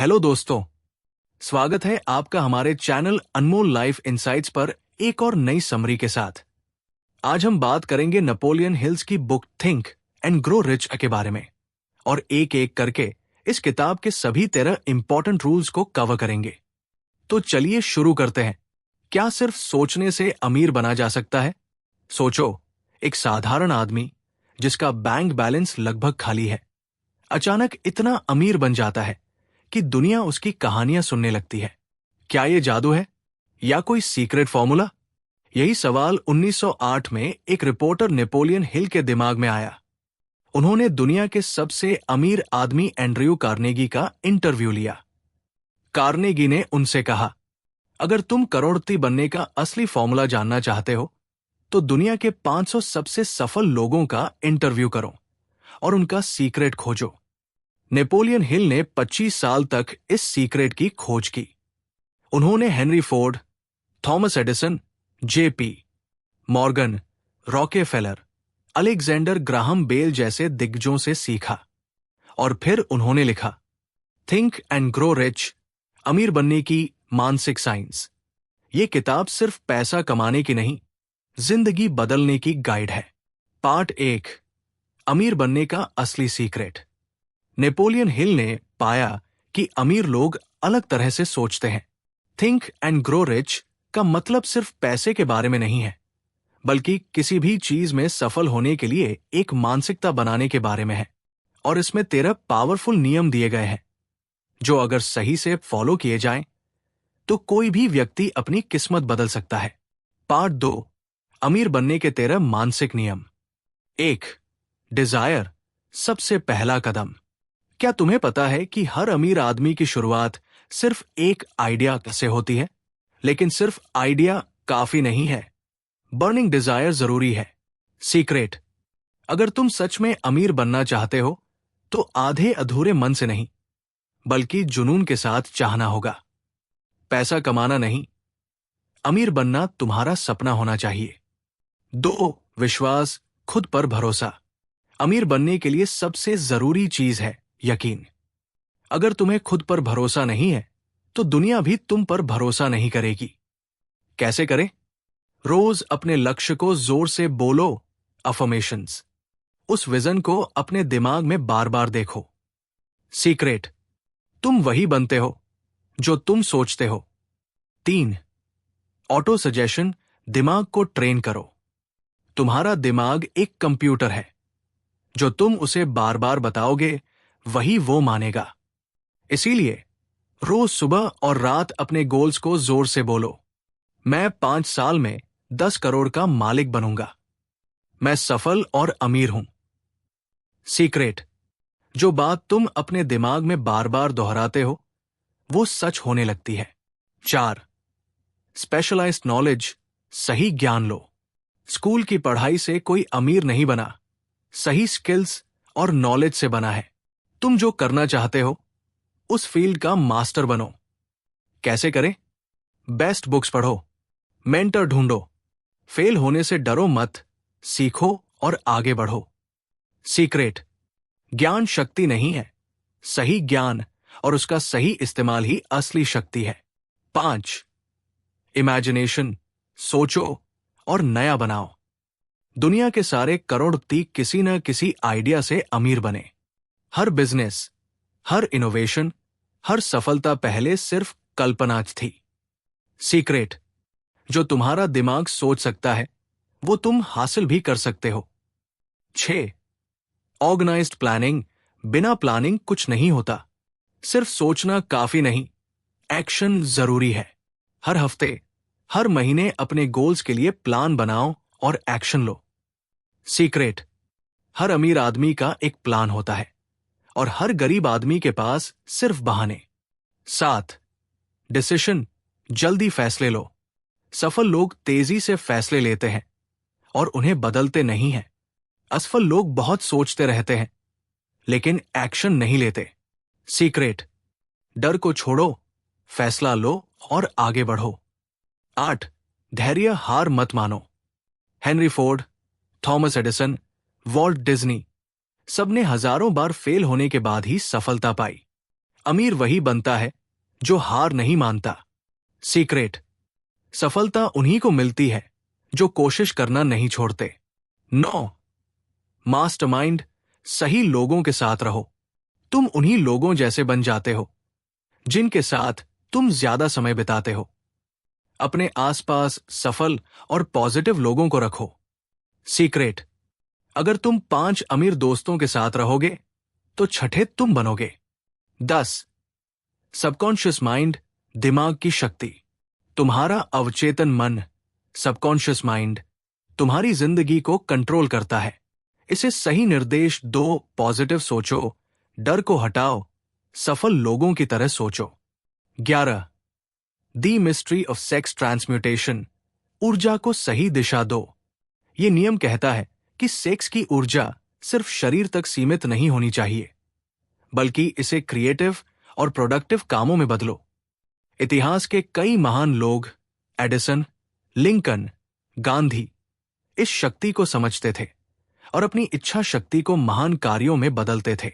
Hello दोस्तों, स्वागत है आपका हमारे चैनल अनमोल लाइफ इनसाइट्स पर एक और नई समरी के साथ। आज हम बात करेंगे नेपोलियन हिल्स की book think and grow rich के बारे में और एक एक करके इस किताब के सभी 13 इंपॉर्टेंट रूल्स को कवर करेंगे। तो चलिए शुरू करते हैं। क्या सिर्फ सोचने से अमीर बना जा सकता है? सोचो, एक साधारण आदमी जिसका बैंक बैलेंस लगभग खाली है, अचानक इतना अमीर बन जाता है कि दुनिया उसकी कहानियां सुनने लगती है। क्या ये जादू है या कोई सीक्रेट फॉर्मूला? यही सवाल 1908 में एक रिपोर्टर नेपोलियन हिल के दिमाग में आया। उन्होंने दुनिया के सबसे अमीर आदमी एंड्रयू कार्नेगी का इंटरव्यू लिया। कार्नेगी ने उनसे कहा, अगर तुम करोड़पति बनने का असली फॉर्मूला जानना चाहते हो तो दुनिया के 500 सबसे सफल लोगों का इंटरव्यू करो और उनका सीक्रेट खोजो। नेपोलियन हिल ने 25 साल तक इस सीक्रेट की खोज की। उन्होंने Henry Ford, Thomas Edison, J P Morgan, Rockefeller, Alexander Graham Bell जैसे दिग्गजों से सीखा और फिर उन्होंने लिखा थिंक एंड ग्रो रिच, अमीर बनने की मानसिक साइंस। ये किताब सिर्फ पैसा कमाने की नहीं, जिंदगी बदलने की गाइड है। पार्ट 1, अमीर बनने का असली सीक्रेट। नेपोलियन हिल ने पाया कि अमीर लोग अलग तरह से सोचते हैं। थिंक एंड ग्रो रिच का मतलब सिर्फ पैसे के बारे में नहीं है, बल्कि किसी भी चीज में सफल होने के लिए एक मानसिकता बनाने के बारे में है। और इसमें 13 पावरफुल नियम दिए गए हैं जो अगर सही से फॉलो किए जाएं तो कोई भी व्यक्ति अपनी किस्मत बदल सकता है। पार्ट 2, अमीर बनने के 13 मानसिक नियम। 1, डिजायर, सबसे पहला कदम। क्या तुम्हें पता है कि हर अमीर आदमी की शुरुआत सिर्फ एक आइडिया से होती है? लेकिन सिर्फ आइडिया काफी नहीं है, बर्निंग डिजायर जरूरी है। सीक्रेट, अगर तुम सच में अमीर बनना चाहते हो तो आधे अधूरे मन से नहीं, बल्कि जुनून के साथ चाहना होगा। पैसा कमाना नहीं, अमीर बनना तुम्हारा सपना होना चाहिए। 2, विश्वास, खुद पर भरोसा। अमीर बनने के लिए सबसे जरूरी चीज है यकीन। अगर तुम्हें खुद पर भरोसा नहीं है तो दुनिया भी तुम पर भरोसा नहीं करेगी। कैसे करें? रोज अपने लक्ष्य को जोर से बोलो, अफर्मेशंस। उस विजन को अपने दिमाग में बार बार देखो। सीक्रेट, तुम वही बनते हो जो तुम सोचते हो। 3, ऑटो सजेशन, दिमाग को ट्रेन करो। तुम्हारा दिमाग एक कंप्यूटर है, जो तुम उसे बार बार बताओगे वही वो मानेगा। इसीलिए रोज सुबह और रात अपने गोल्स को जोर से बोलो। मैं 5 साल में 10 करोड़ का मालिक बनूंगा। मैं सफल और अमीर हूं। सीक्रेट, जो बात तुम अपने दिमाग में बार बार दोहराते हो वो सच होने लगती है। 4, स्पेशलाइज्ड नॉलेज, सही ज्ञान लो। स्कूल की पढ़ाई से कोई अमीर नहीं बना, सही स्किल्स और नॉलेज से बना है। तुम जो करना चाहते हो उस फील्ड का मास्टर बनो। कैसे करें? बेस्ट बुक्स पढ़ो, मेंटर ढूंढो, फेल होने से डरो मत, सीखो और आगे बढ़ो। सीक्रेट, ज्ञान शक्ति नहीं है, सही ज्ञान और उसका सही इस्तेमाल ही असली शक्ति है। 5, इमेजिनेशन, सोचो और नया बनाओ। दुनिया के सारे करोड़पति किसी न किसी आइडिया से अमीर बने। हर बिजनेस, हर इनोवेशन, हर सफलता पहले सिर्फ कल्पना थी। सीक्रेट, जो तुम्हारा दिमाग सोच सकता है वो तुम हासिल भी कर सकते हो। 6, ऑर्गेनाइज्ड प्लानिंग, बिना प्लानिंग कुछ नहीं होता। सिर्फ सोचना काफी नहीं, एक्शन जरूरी है। हर हफ्ते, हर महीने अपने गोल्स के लिए प्लान बनाओ और एक्शन लो। सीक्रेट, हर अमीर आदमी का एक प्लान होता है और हर गरीब आदमी के पास सिर्फ बहाने। 7, डिसीजन, जल्दी फैसले लो। सफल लोग तेजी से फैसले लेते हैं और उन्हें बदलते नहीं हैं। असफल लोग बहुत सोचते रहते हैं लेकिन एक्शन नहीं लेते। सीक्रेट, डर को छोड़ो, फैसला लो और आगे बढ़ो। 8, धैर्य, हार मत मानो। Henry Ford, Thomas Edison, Walt Disney, सबने हजारों बार फेल होने के बाद ही सफलता पाई। अमीर वही बनता है जो हार नहीं मानता। सीक्रेट, सफलता उन्हीं को मिलती है जो कोशिश करना नहीं छोड़ते। 9, मास्टरमाइंड, सही लोगों के साथ रहो। तुम उन्हीं लोगों जैसे बन जाते हो जिनके साथ तुम ज्यादा समय बिताते हो। अपने आसपास सफल और पॉजिटिव लोगों को रखो। सीक्रेट, अगर तुम 5 अमीर दोस्तों के साथ रहोगे तो छठे तुम बनोगे। 10, सबकॉन्शियस माइंड, दिमाग की शक्ति। तुम्हारा अवचेतन मन, सबकॉन्शियस माइंड, तुम्हारी जिंदगी को कंट्रोल करता है। इसे सही निर्देश दो, पॉजिटिव सोचो, डर को हटाओ, सफल लोगों की तरह सोचो। 11, दी मिस्ट्री ऑफ सेक्स ट्रांसम्यूटेशन, ऊर्जा को सही दिशा दो। यह नियम कहता है कि सेक्स की ऊर्जा सिर्फ शरीर तक सीमित नहीं होनी चाहिए, बल्कि इसे क्रिएटिव और प्रोडक्टिव कामों में बदलो। इतिहास के कई महान लोग, एडिसन, लिंकन, गांधी, इस शक्ति को समझते थे और अपनी इच्छा शक्ति को महान कार्यों में बदलते थे।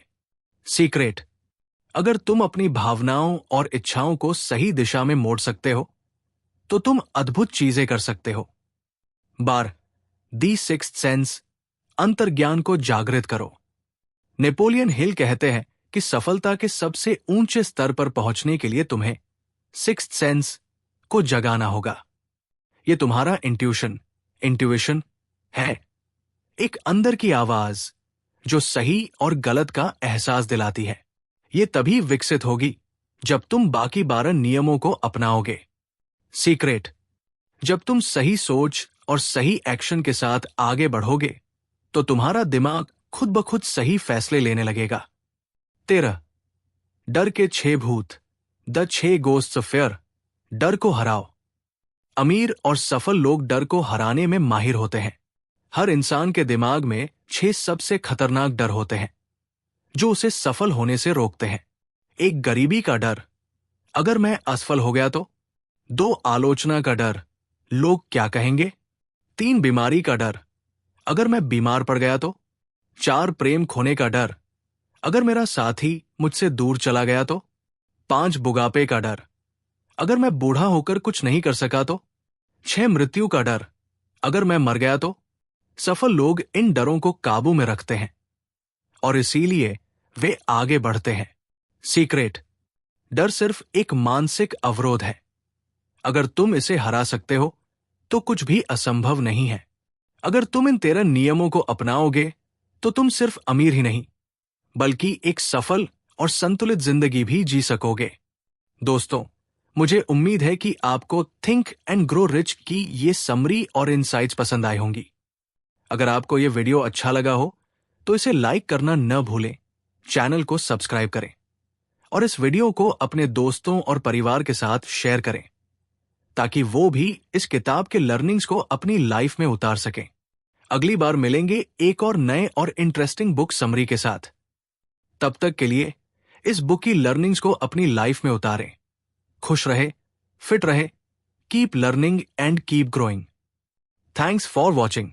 सीक्रेट, अगर तुम अपनी भावनाओं और इच्छाओं को सही दिशा में मोड़ सकते हो तो तुम अद्भुत चीजें कर सकते हो। 12, दी सिक्स्थ सेंस, अंतर्ज्ञान को जागृत करो। नेपोलियन हिल कहते हैं कि सफलता के सबसे ऊंचे स्तर पर पहुंचने के लिए तुम्हें सिक्स्थ सेंस को जगाना होगा। यह तुम्हारा इंट्यूशन है, एक अंदर की आवाज जो सही और गलत का एहसास दिलाती है। यह तभी विकसित होगी जब तुम बाकी 12 नियमों को अपनाओगे। सीक्रेट, जब तुम सही सोच और सही एक्शन के साथ आगे बढ़ोगे तो तुम्हारा दिमाग खुद ब खुद सही फैसले लेने लगेगा। 13, डर के 6 भूत, द 6 गोस्ट्स ऑफ फियर, डर को हराओ। अमीर और सफल लोग डर को हराने में माहिर होते हैं। हर इंसान के दिमाग में 6 सबसे खतरनाक डर होते हैं जो उसे सफल होने से रोकते हैं। 1, गरीबी का डर, अगर मैं असफल हो गया तो। 2, आलोचना का डर, लोग क्या कहेंगे। 3, बीमारी का डर, अगर मैं बीमार पड़ गया तो। 4, प्रेम खोने का डर, अगर मेरा साथी मुझसे दूर चला गया तो। 5, बुढ़ापे का डर, अगर मैं बूढ़ा होकर कुछ नहीं कर सका तो। 6, मृत्यु का डर, अगर मैं मर गया तो। सफल लोग इन डरों को काबू में रखते हैं और इसीलिए वे आगे बढ़ते हैं। सीक्रेट, डर सिर्फ एक मानसिक अवरोध है। अगर तुम इसे हरा सकते हो तो कुछ भी असंभव नहीं है। अगर तुम इन 13 नियमों को अपनाओगे तो तुम सिर्फ अमीर ही नहीं बल्कि एक सफल और संतुलित जिंदगी भी जी सकोगे। दोस्तों, मुझे उम्मीद है कि आपको थिंक एंड ग्रो रिच की ये समरी और इनसाइट्स पसंद आई होंगी। अगर आपको ये वीडियो अच्छा लगा हो तो इसे लाइक करना न भूलें, चैनल को सब्सक्राइब करें और इस वीडियो को अपने दोस्तों और परिवार के साथ शेयर करें ताकि वो भी इस किताब के लर्निंग्स को अपनी लाइफ में उतार सकें। अगली बार मिलेंगे एक और नए और इंटरेस्टिंग बुक समरी के साथ। तब तक के लिए इस बुक की लर्निंग्स को अपनी लाइफ में उतारें। खुश रहे, फिट रहे, keep learning and keep growing. Thanks for watching.